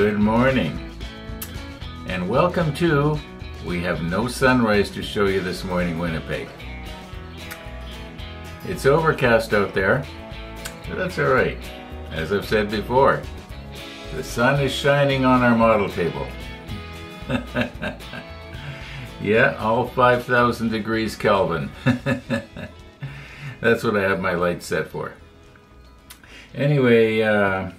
Good morning, and welcome to We Have No Sunrise to Show You This Morning, Winnipeg. It's overcast out there, but that's alright. As I've said before, the sun is shining on our model table. Yeah, all 5,000 degrees Kelvin. That's what I have my light set for. Anyway,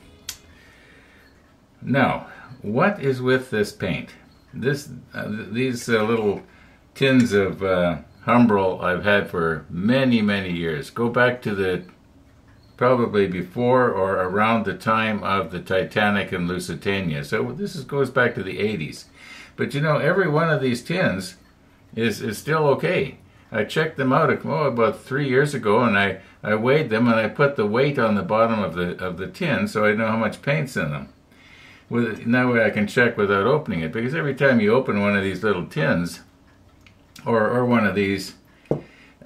now, what is with this paint? These little tins of Humbrol I've had for many, many years. Go back to probably before or around the time of the Titanic and Lusitania. So this goes back to the 80s. But you know, every one of these tins is still okay. I checked them out about 3 years ago, and I weighed them, and I put the weight on the bottom of the tin so I know how much paint's in them. Now I can check without opening it, because every time you open one of these little tins, or one of these,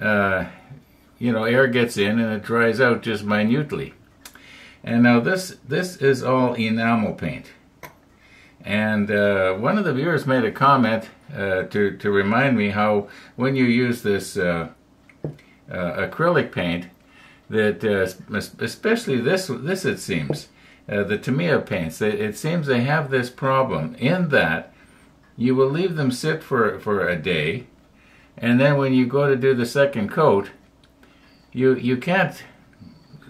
you know, air gets in and it dries out just minutely. And now this is all enamel paint. And one of the viewers made a comment to remind me how when you use this acrylic paint, that especially this it seems, the Tamiya paints, it seems they have this problem in that you will leave them sit for a day, and then when you go to do the second coat, you can't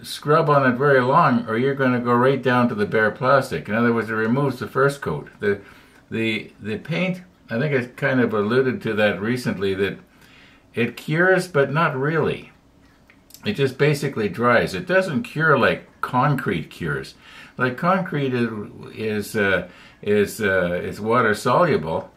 scrub on it very long, or you're going to go right down to the bare plastic. In other words, it removes the first coat. The paint, I think I kind of alluded to that recently, that it cures, but not really. It just basically dries. It doesn't cure like concrete cures. Like concrete is water soluble,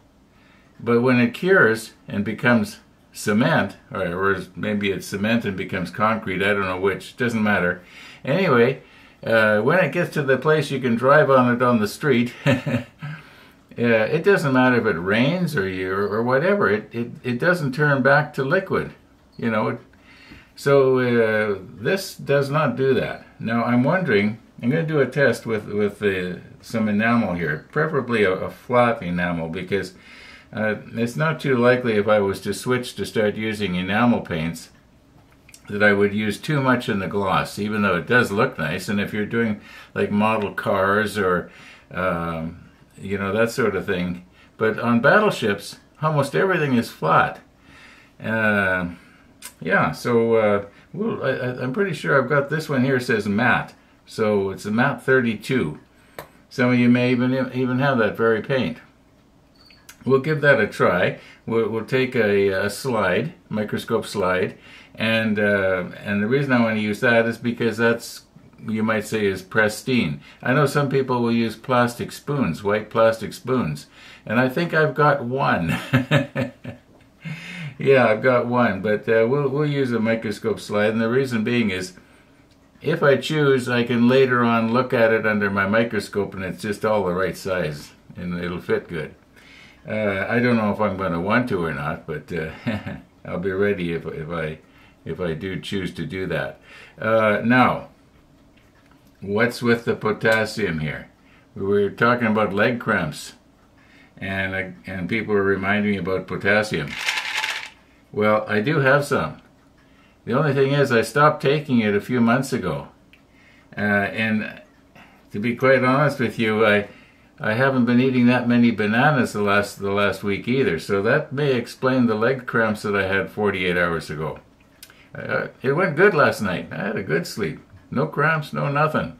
but when it cures and becomes cement, or maybe it's cement and becomes concrete, I don't know which, doesn't matter. Anyway, when it gets to the place you can drive on it on the street, it doesn't matter if it rains or whatever, it doesn't turn back to liquid, you know. So this does not do that. Now I'm wondering, I'm going to do a test with some enamel here, preferably a flat enamel, because it's not too likely if I was to switch to start using enamel paints that I would use too much in the gloss, even though it does look nice. And if you're doing like model cars or you know, that sort of thing. But on battleships, almost everything is flat. Yeah, so I'm pretty sure I've got this one here says matte. So it's a matte 32. Some of you may even have that very paint. We'll give that a try. We'll take a slide, microscope slide, and the reason I want to use that is because that's, you might say, is pristine. I know some people will use plastic spoons, white plastic spoons, and I think I've got one. Yeah, I've got one, but we'll use a microscope slide, and the reason being is, if I choose, I can later on look at it under my microscope, and it's just all the right size, and it'll fit good. I don't know if I'm going to want to or not, but I'll be ready if I do choose to do that. Now, what's with the potassium here? We were talking about leg cramps, and people were reminding me about potassium. Well, I do have some. The only thing is, I stopped taking it a few months ago, and to be quite honest with you, I haven't been eating that many bananas the last week either, so that may explain the leg cramps that I had 48 hours ago. It went good last night. I had a good sleep. No cramps, no nothing.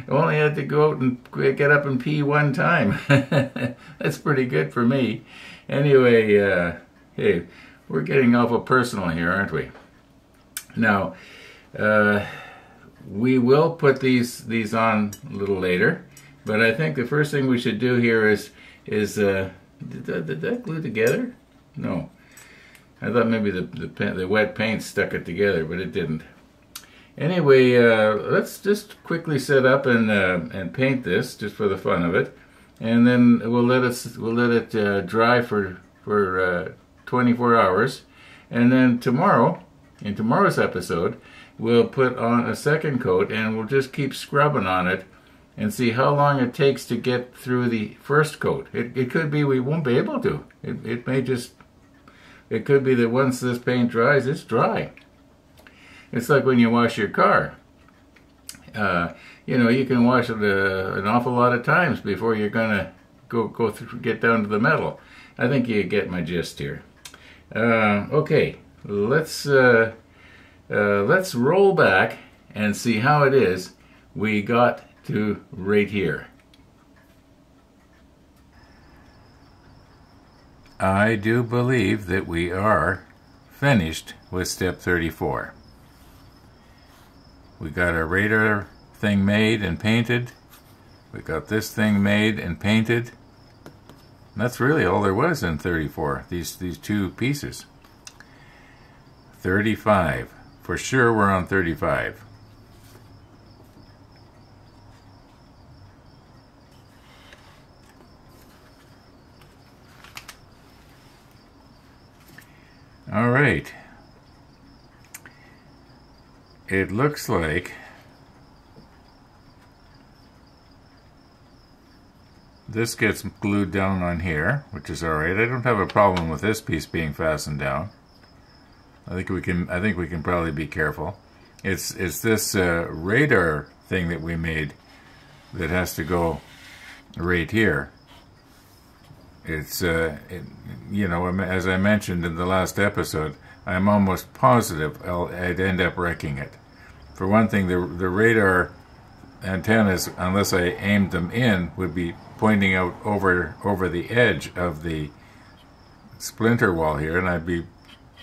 Only had to go out and get up and pee one time. That's pretty good for me. Anyway, hey, we're getting awful personal here, aren't we? Now, we will put these on a little later. But I think the first thing we should do here is did that glue together? No. I thought maybe the wet paint stuck it together, but it didn't. Anyway, let's just quickly set up and paint this just for the fun of it, and then we'll let it dry for 24 hours, and then tomorrow, in tomorrow's episode, we'll put on a second coat, and we'll just keep scrubbing on it and see how long it takes to get through the first coat. It could be we won't be able to. It may just, it could be that once this paint dries, it's dry. It's like when you wash your car. You know, you can wash it an awful lot of times before you're gonna go through, get down to the metal. I think you get my gist here. Okay, let's roll back and see how it is we got to right here. I do believe that we are finished with step 34. We got our radar thing made and painted. We got this thing made and painted. And that's really all there was in 34, these two pieces. 35. For sure we're on 35. All right. It looks like this gets glued down on here, which is all right. I don't have a problem with this piece being fastened down. I think we can probably be careful. It's this radar thing that we made that has to go right here. It's you know, as I mentioned in the last episode, I'm almost positive I'd end up wrecking it. For one thing, the radar antennas, unless I aimed them in, would be pointing out over the edge of the splinter wall here, and I'd be,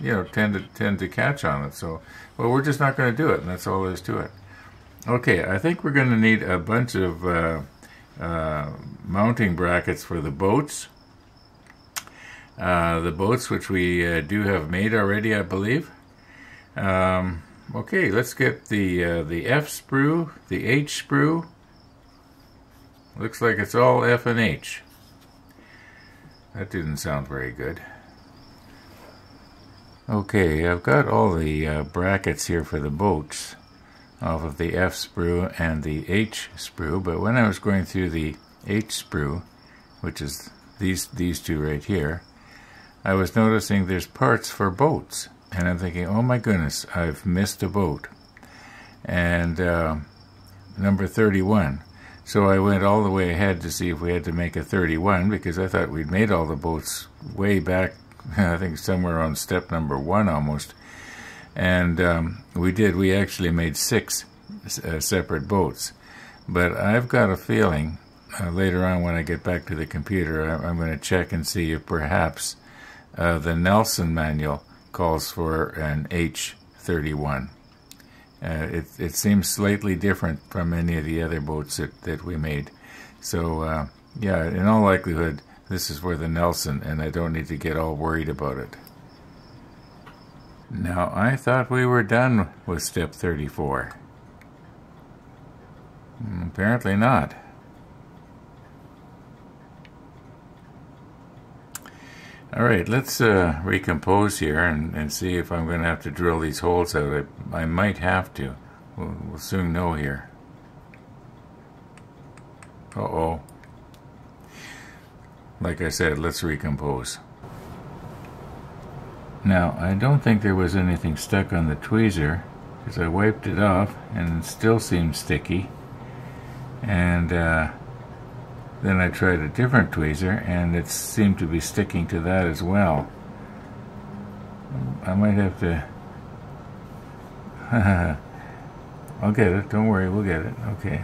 you know, tend to catch on it. So, well, we're just not going to do it, and that's all there is to it. Okay, I think we're going to need a bunch of mounting brackets for the boats. The boats, which we do have made already, I believe. Okay, let's get the F sprue, the H sprue. Looks like it's all F and H. That didn't sound very good. Okay, I've got all the brackets here for the boats off of the F sprue and the H sprue, but when I was going through the H sprue, which is these two right here, I was noticing there's parts for boats, and I'm thinking, oh my goodness, I've missed a boat. And number 31. So I went all the way ahead to see if we had to make a 31, because I thought we'd made all the boats way back, I think somewhere on step number 1 almost. And we did. We actually made 6 separate boats. But I've got a feeling later on when I get back to the computer, I'm going to check and see if perhaps the Nelson manual calls for an H31. It seems slightly different from any of the other boats that we made. So, yeah, in all likelihood, this is for the Nelson, and I don't need to get all worried about it. Now, I thought we were done with step 34. Apparently not. All right, let's recompose here and see if I'm going to have to drill these holes out. I might have to. We'll soon know here. Uh-oh. Like I said, let's recompose. Now, I don't think there was anything stuck on the tweezer, because I wiped it off and it still seems sticky. And then I tried a different tweezer, and it seemed to be sticking to that as well. I might have to... I'll get it. Don't worry, we'll get it. Okay.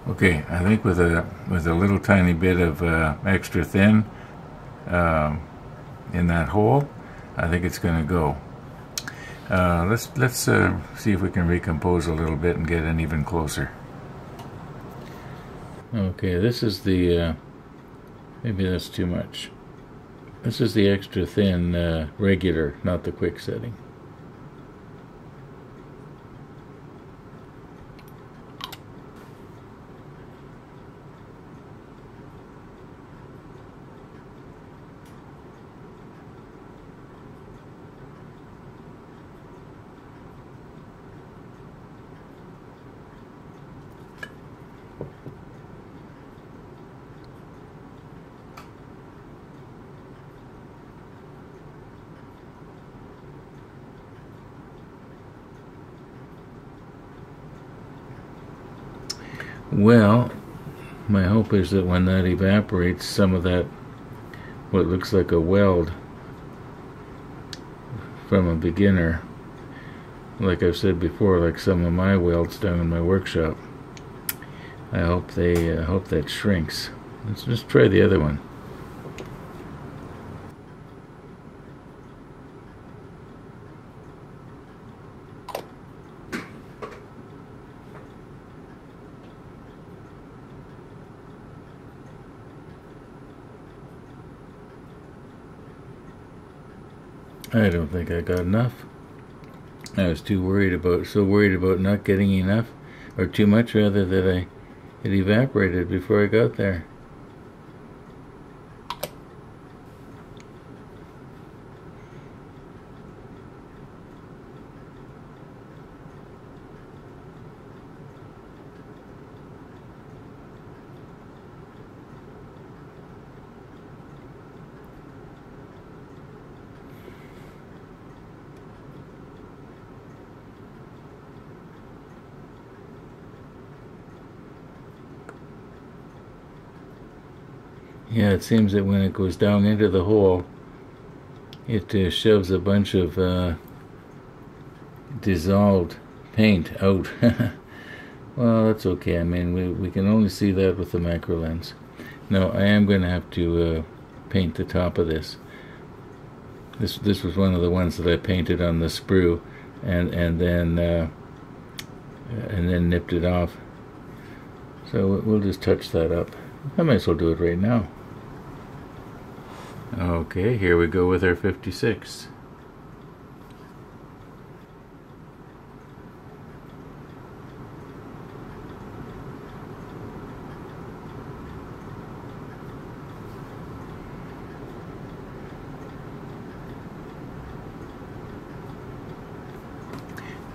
Okay, I think with a little tiny bit of extra thin in that hole, I think it's going to go. Let's see if we can recompose a little bit and get in even closer. Okay, this is the maybe that's too much. This is the extra thin regular, not the quick setting. Well, my hope is that when that evaporates, some of that, what looks like a weld from a beginner, like I've said before, like some of my welds done in my workshop, I hope that shrinks. Let's just try the other one. I don't think I got enough. I was so worried about not getting enough, or too much rather, that it evaporated before I got there. Yeah, it seems that when it goes down into the hole, it shoves a bunch of dissolved paint out. Well, that's okay. I mean, we can only see that with the macro lens. No, I am going to have to paint the top of this. This was one of the ones that I painted on the sprue, and then nipped it off. So we'll just touch that up. I might as well do it right now. Okay, here we go with our 56.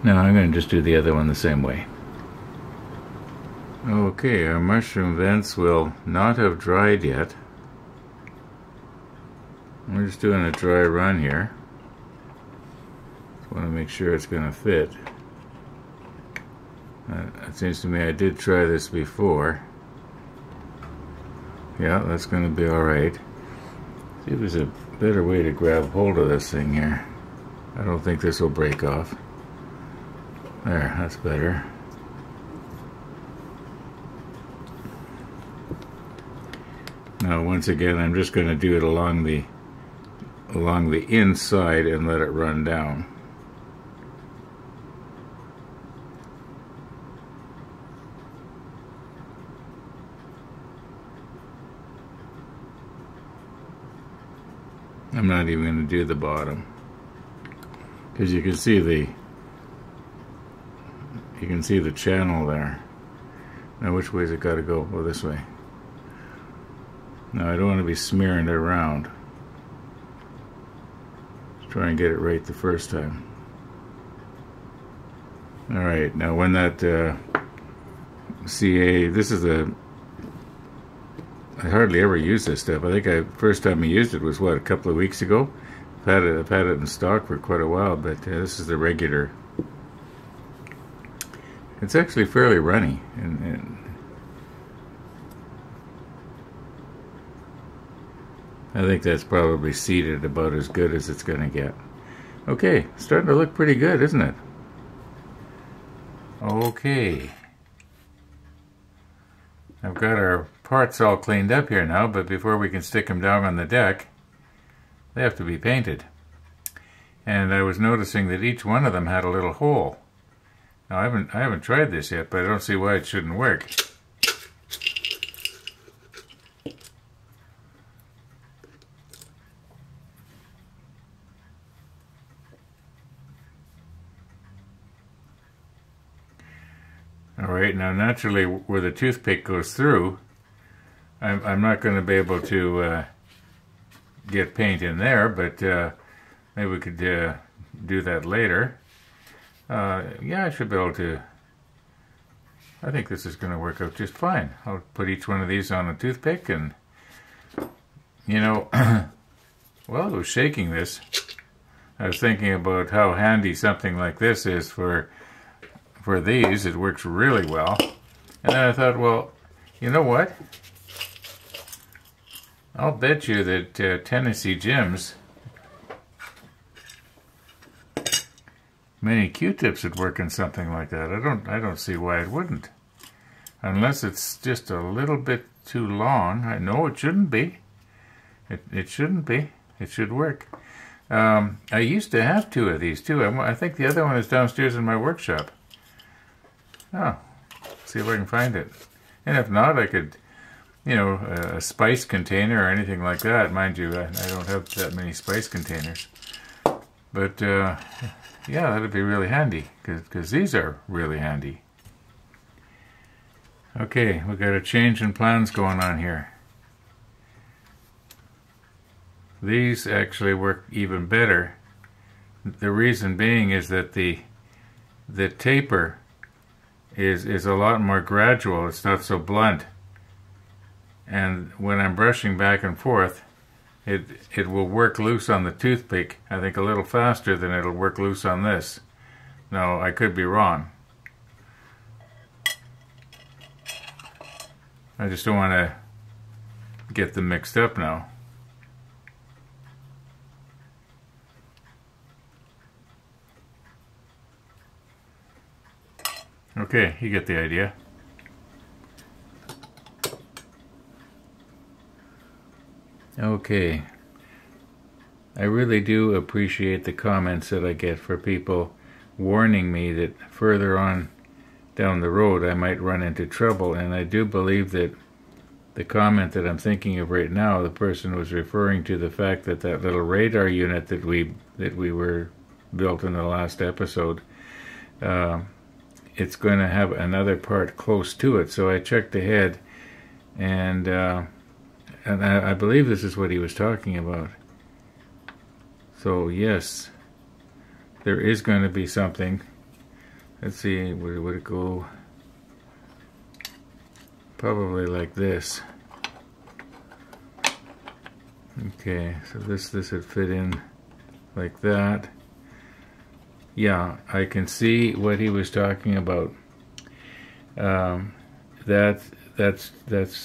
Now I'm going to just do the other one the same way. Okay, our mushroom vents will not have dried yet. We're just doing a dry run here. Just want to make sure it's going to fit. It seems to me I did try this before. Yeah, that's going to be alright. See if there's a better way to grab hold of this thing here. I don't think this will break off. There, that's better. Now once again I'm just going to do it along the inside and let it run down. I'm not even going to do the bottom, because you can see the channel there. Now which way's it got to go? Oh, this way. Now I don't want to be smearing it around. Let's try and get it right the first time. Alright, now when that CA, this is I hardly ever use this stuff. I think first time I used it was, what, a couple of weeks ago? I've had it in stock for quite a while, but this is the regular. It's actually fairly runny, and I think that's probably seated about as good as it's going to get. Okay, starting to look pretty good, isn't it? Okay. I've got our parts all cleaned up here now, but before we can stick them down on the deck, they have to be painted. And I was noticing that each one of them had a little hole. Now I haven't tried this yet, but I don't see why it shouldn't work. Alright, now naturally where the toothpick goes through, I'm not going to be able to get paint in there, but maybe we could do that later. Yeah, I should be able to. I think this is going to work out just fine. I'll put each one of these on a toothpick, and you know, while I was shaking this, I was thinking about how handy something like this is for these. It works really well. And then I thought, well, you know what? I'll bet you that Tennessee Jim's mini Q-tips would work in something like that. I don't see why it wouldn't. Unless it's just a little bit too long. I know it shouldn't be. It shouldn't be. It should work. I used to have two of these too. I think the other one is downstairs in my workshop. Oh, see if I can find it. And if not, I could, you know, a spice container or anything like that. Mind you, I don't have that many spice containers. But, yeah, that'd be really handy, because these are really handy. Okay, we got a change in plans going on here. These actually work even better. The reason being is that the taper is a lot more gradual. It's not so blunt. And when I'm brushing back and forth, it will work loose on the toothpick, I think, a little faster than it'll work loose on this. No, I could be wrong. I just don't want to get them mixed up now. Okay, you get the idea. Okay. I really do appreciate the comments that I get for people warning me that further on down the road I might run into trouble, and I do believe that the comment that I'm thinking of right now, the person was referring to the fact that that little radar unit that we were built in the last episode, it's going to have another part close to it. So I checked ahead, and I believe this is what he was talking about. So yes, there is going to be something. Let's see, where would it go? Probably like this. Okay, so this would fit in like that. Yeah, I can see what he was talking about. That's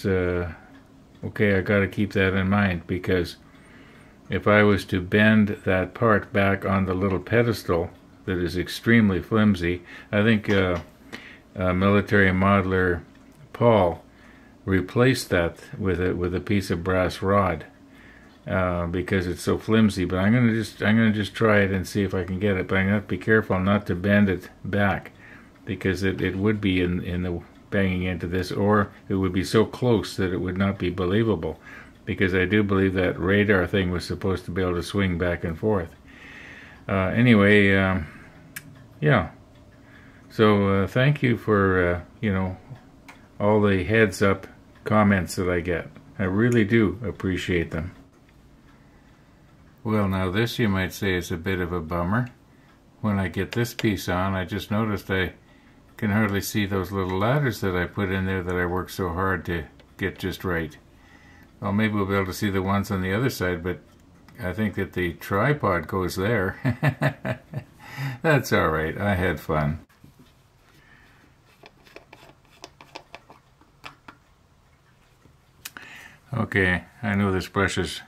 okay. I got to keep that in mind, because if I was to bend that part back on the little pedestal that is extremely flimsy, I think military modeler Paul replaced that with a piece of brass rod, because it's so flimsy. But I'm gonna just try it and see if I can get it. But I'm gonna have to be careful not to bend it back, because it would be in the banging into this, or it would be so close that it would not be believable, because I do believe that radar thing was supposed to be able to swing back and forth. Anyway, yeah. So thank you for you know, all the heads up comments that I get. I really do appreciate them. Well, now this, you might say, is a bit of a bummer. When I get this piece on, I just noticed I can hardly see those little ladders that I put in there that I worked so hard to get just right. Well, maybe we'll be able to see the ones on the other side, but I think that the tripod goes there. That's all right. I had fun. Okay, I know this brush is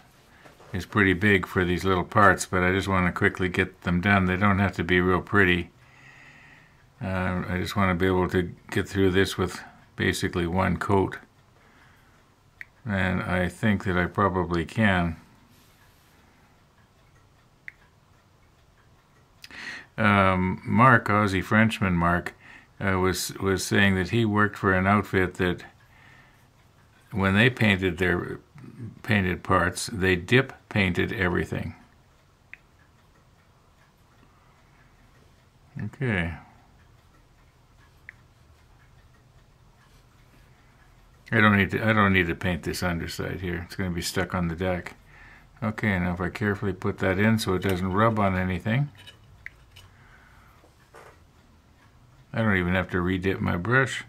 pretty big for these little parts, but I just want to quickly get them done. They don't have to be real pretty. I just want to be able to get through this with basically one coat. And I think that I probably can. Mark, Aussie Frenchman Mark, was saying that he worked for an outfit that when they painted their painted parts, they dip painted everything. Okay. I don't need to paint this underside here. It's going to be stuck on the deck. Okay, now if I carefully put that in so it doesn't rub on anything. I don't even have to redip my brush.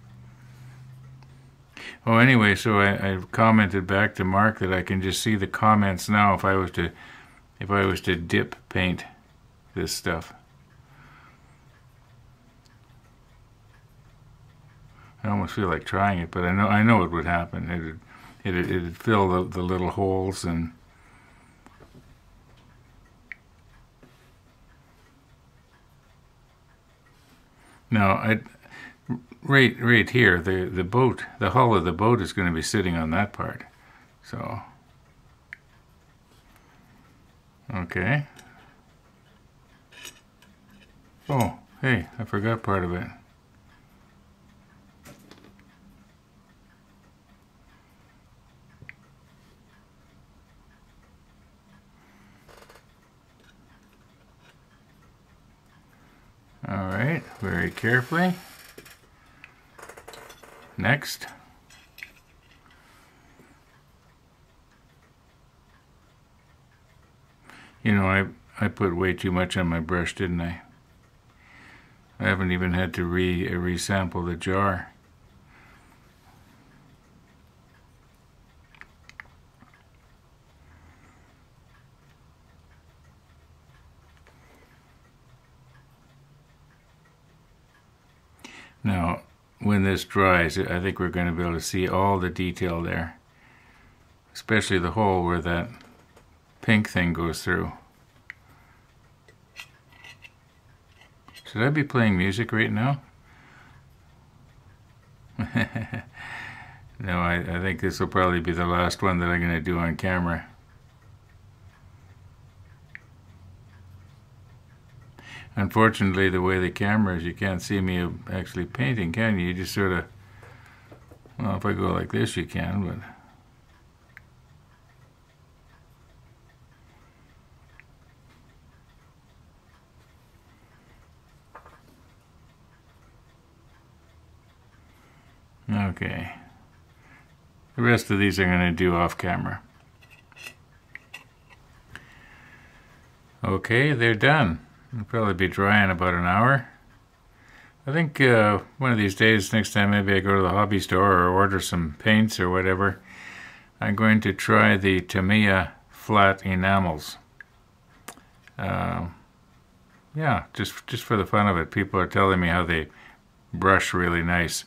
Oh, anyway, so I commented back to Mark that I can just see the comments now if I was to dip paint this stuff. I almost feel like trying it, but I know it would happen. It'd fill the little holes and. Now, right here, the boat, the hull of the boat is going to be sitting on that part. So, okay. Oh, hey, I forgot part of it. All right, very carefully. Next. You know, I put way too much on my brush, didn't I? I haven't even had to re-sample the jar. Now, when this dries, I think we're going to be able to see all the detail there, especially the hole where that pink thing goes through. Should I be playing music right now? No, I think this will probably be the last one that I'm going to do on camera. Unfortunately, the way the camera is, you can't see me actually painting, can you? You just sort of, well, if I go like this, you can, but... Okay. The rest of these I'm going to do off camera. Okay, they're done. They'll probably be dry in about an hour. I think one of these days, next time maybe I go to the hobby store or order some paints or whatever, I'm going to try the Tamiya flat enamels. Yeah, just for the fun of it. People are telling me how they brush really nice.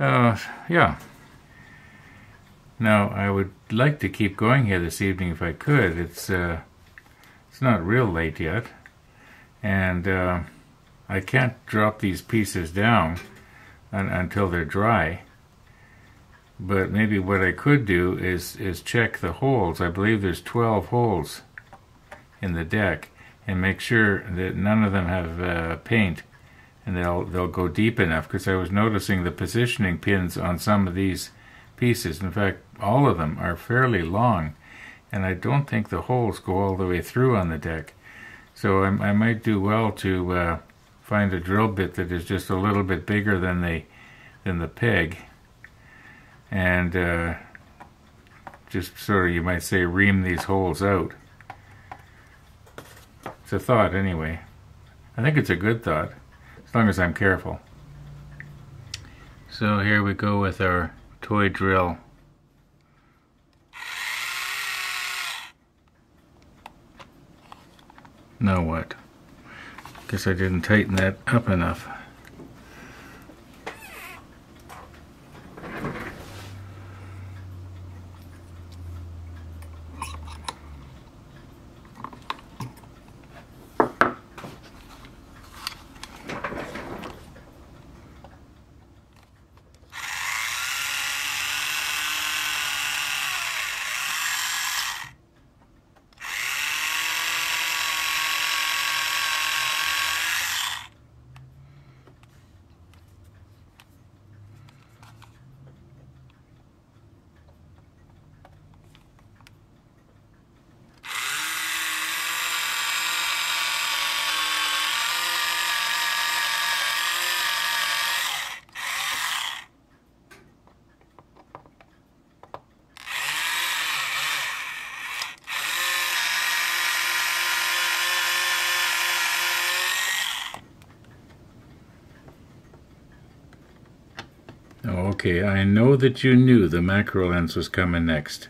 Yeah. Now, I would like to keep going here this evening if I could. It's not real late yet. And I can't drop these pieces down until they're dry. But maybe what I could do is check the holes. I believe there's 12 holes in the deck, and make sure that none of them have paint, and they'll go deep enough, because I was noticing the positioning pins on some of these pieces. In fact, all of them are fairly long, and I don't think the holes go all the way through on the deck. So I might do well to find a drill bit that is just a little bit bigger than the peg, and just sort of, you might say, ream these holes out. It's a thought anyway. I think it's a good thought, as long as I'm careful. So here we go with our toy drill. Now what? Guess I didn't tighten that up enough. Okay, I know that you knew the macro lens was coming next.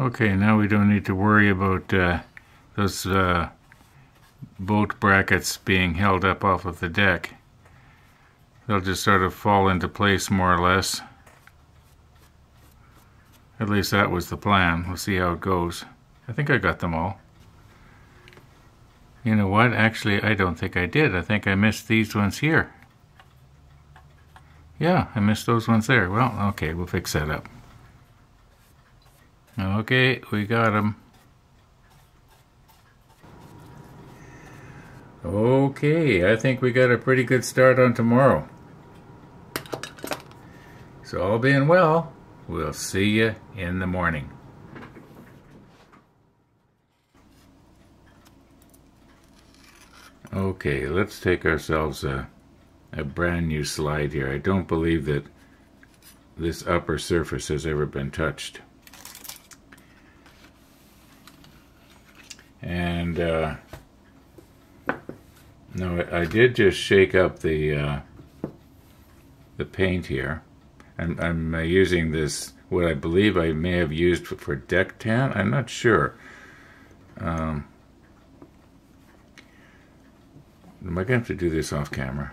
Okay, now we don't need to worry about those boat brackets being held up off of the deck. They'll just sort of fall into place more or less. At least that was the plan. We'll see how it goes. I think I got them all. You know what? Actually, I don't think I did. I think I missed these ones here. Yeah, I missed those ones there. Well, okay, we'll fix that up. Okay, we got them. Okay, I think we got a pretty good start on tomorrow. So all being well, we'll see you in the morning. Okay, let's take ourselves a brand new slide here. I don't believe that this upper surface has ever been touched. And no, I did just shake up the paint here. I'm using this, what I believe I may have used for deck tan. I'm not sure. Am I going to have to do this off camera?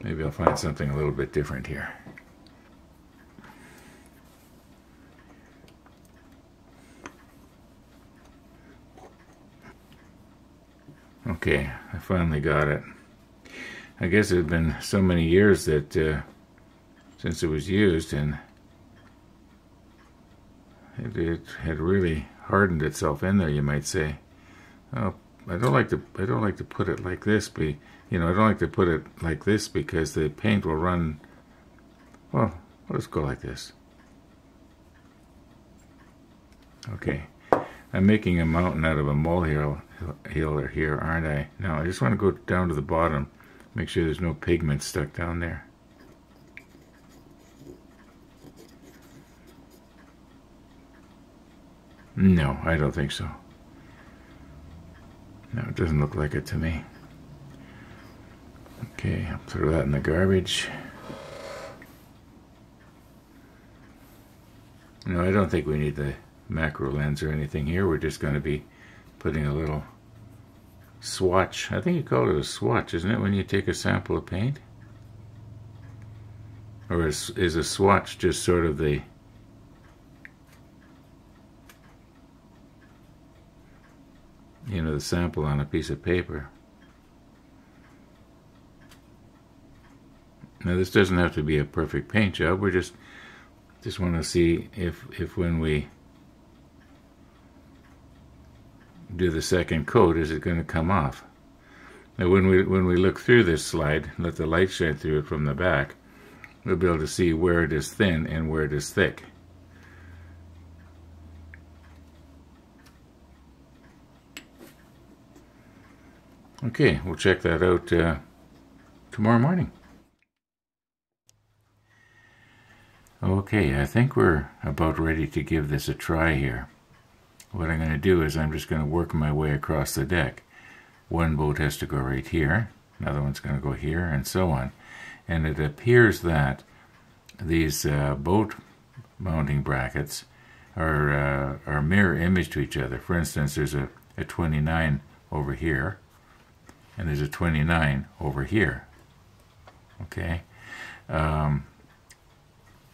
Maybe I'll find something a little bit different here. Okay, I finally got it. I guess it had been so many years that since it was used, and it had really hardened itself in there, you might say. Oh, I don't like to put it like this. I don't like to put it like this because the paint will run. Well, let's go like this. Okay, I'm making a mountain out of a molehill here, aren't I? No, I just want to go down to the bottom. Make sure there's no pigment stuck down there. No, I don't think so. No, it doesn't look like it to me. Okay, I'll throw that in the garbage. No, I don't think we need the macro lens or anything here. We're just going to be putting a little swatch. I think you call it a swatch, isn't it, when you take a sample of paint? Or is a swatch just sort of the the sample on a piece of paper? Now this doesn't have to be a perfect paint job. We're just want to see if when we do the second coat, is it going to come off? Now when we look through this slide, let the light shine through it from the back, we'll be able to see where it is thin and where it is thick. Okay, we'll check that out tomorrow morning. Okay, I think we're about ready to give this a try here. What I'm going to do is I'm just going to work my way across the deck. One boat has to go right here, another one's going to go here, and so on. And it appears that these boat mounting brackets are mirror image to each other. For instance, there's a 29 over here, and there's a 29 over here. Okay.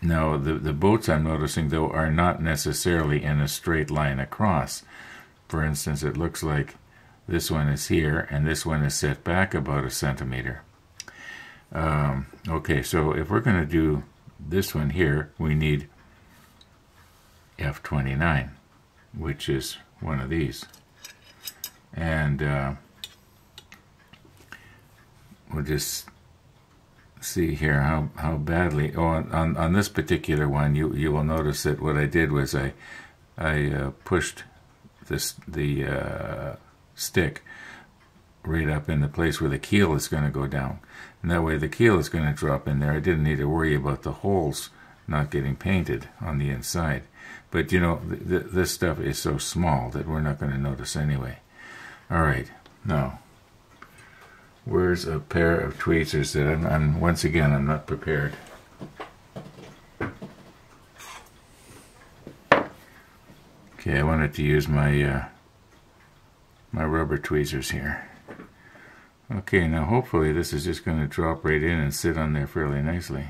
Now, the boats I'm noticing, though, are not necessarily in a straight line across. For instance, it looks like this one is here, and this one is set back about 1 centimeter. Okay, so if we're going to do this one here, we need F29, which is one of these. And we'll just see here how badly. Oh, on this particular one, you will notice that what I did was I pushed the stick right up in the place where the keel is going to go down, and that way the keel is going to drop in there. I didn't need to worry about the holes not getting painted on the inside. But this stuff is so small that we're not going to notice anyway. All right, now where's a pair of tweezers that I'm not prepared. Okay, I wanted to use my my rubber tweezers here. Okay, now hopefully this is just going to drop right in and sit on there fairly nicely.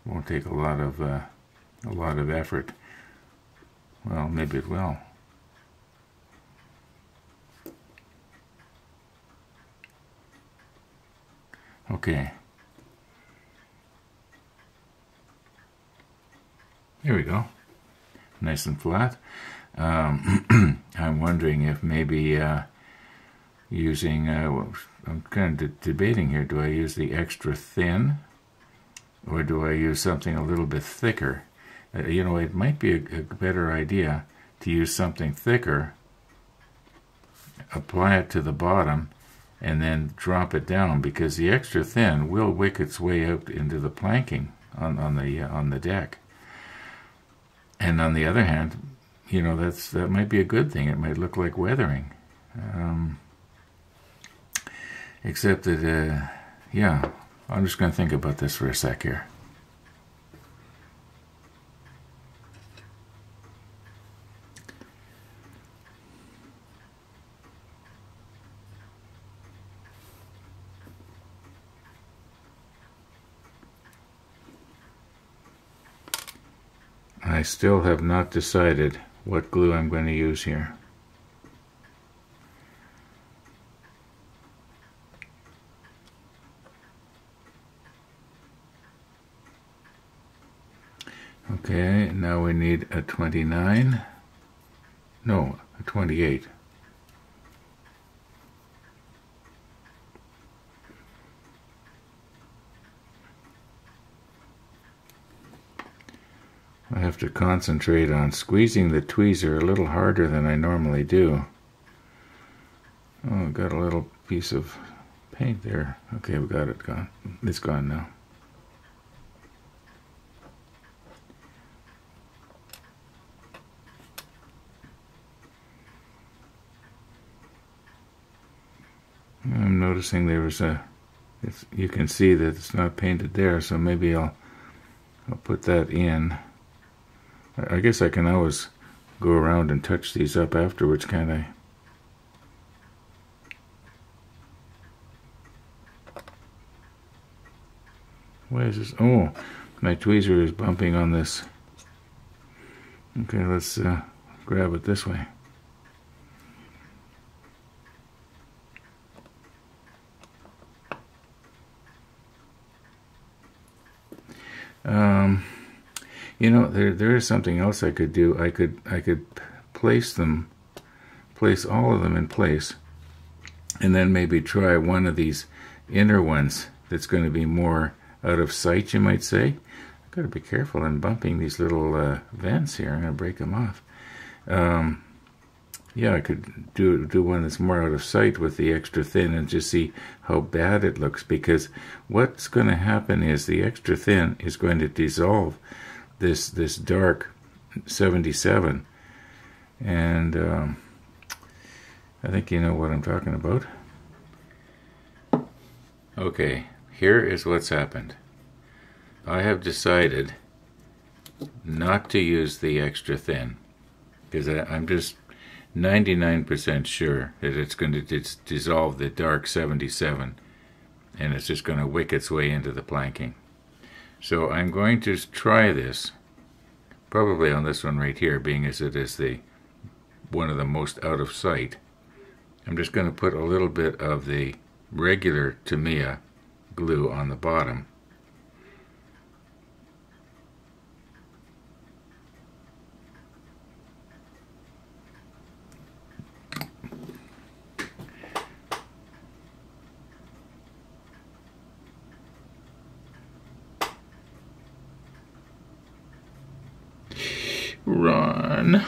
Won't take a lot of effort. Well, maybe it will. Okay. There we go. Nice and flat. I'm wondering if maybe using, I'm kind of debating here, do I use the extra thin or do I use something a little bit thicker? You know, it might be a better idea to use something thicker, apply it to the bottom, and then drop it down, because the extra thin will wick its way out into the planking on the deck. And on the other hand, you know, that might be a good thing. It might look like weathering, except that yeah, I'm just going to think about this for a sec here. I still have not decided what glue I'm going to use here. Okay, now we need a 29. No, a 28. I have to concentrate on squeezing the tweezer a little harder than I normally do. Oh, got a little piece of paint there. Okay, we got it gone. It's gone now. I'm noticing there was you can see that it's not painted there, so maybe I'll put that in. I guess I can always go around and touch these up afterwards, can't I? Why is this? Oh, my tweezer is bumping on this. Okay, let's grab it this way. You know, there is something else I could do. I could place all of them in place, and then maybe try one of these inner ones that's going to be more out of sight, you might say. I've got to be careful in bumping these little vents here. I'm going to break them off. Yeah, I could do one that's more out of sight with the extra thin and just see how bad it looks, because what's going to happen is the extra thin is going to dissolve this dark 77, and I think you know what I'm talking about. Okay, here is what's happened. I have decided not to use the extra thin, because I'm just 99% sure that it's going to dissolve the dark 77, and it's just going to wick its way into the planking. So I'm going to try this, probably on this one right here, being as it is one of the most out of sight. I'm just going to put a little bit of the regular Tamiya glue on the bottom. Run.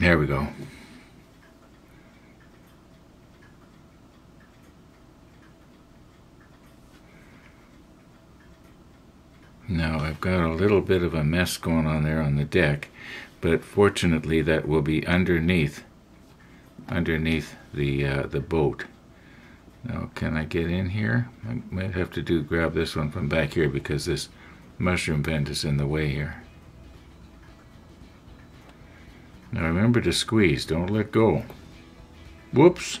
There we go. Now I've got a little bit of a mess going on there on the deck, but fortunately that will be underneath underneath the boat. Now, can I get in here? I might have to grab this one from back here because this mushroom vent is in the way here. Now remember to squeeze, don't let go. Whoops!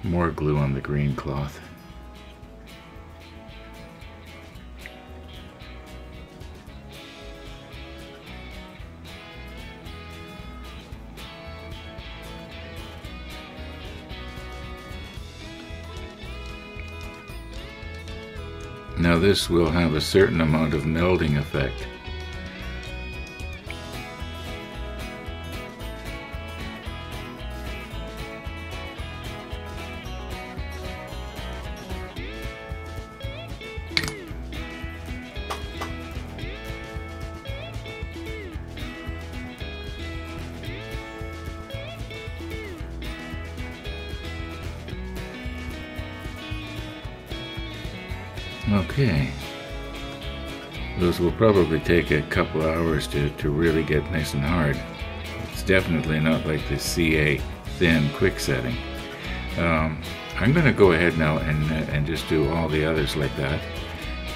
More glue on the green cloth. Now this will have a certain amount of melding effect. Okay, those will probably take a couple hours to really get nice and hard. It's definitely not like the CA thin quick setting. I'm going to go ahead now and just do all the others like that,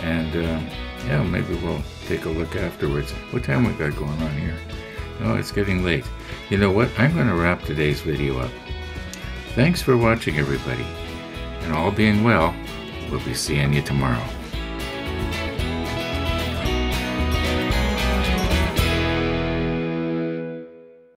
and yeah, maybe we'll take a look afterwards. What time we got going on here? Oh, it's getting late. You know what? I'm going to wrap today's video up. Thanks for watching, everybody, and all being well, we'll be seeing you tomorrow.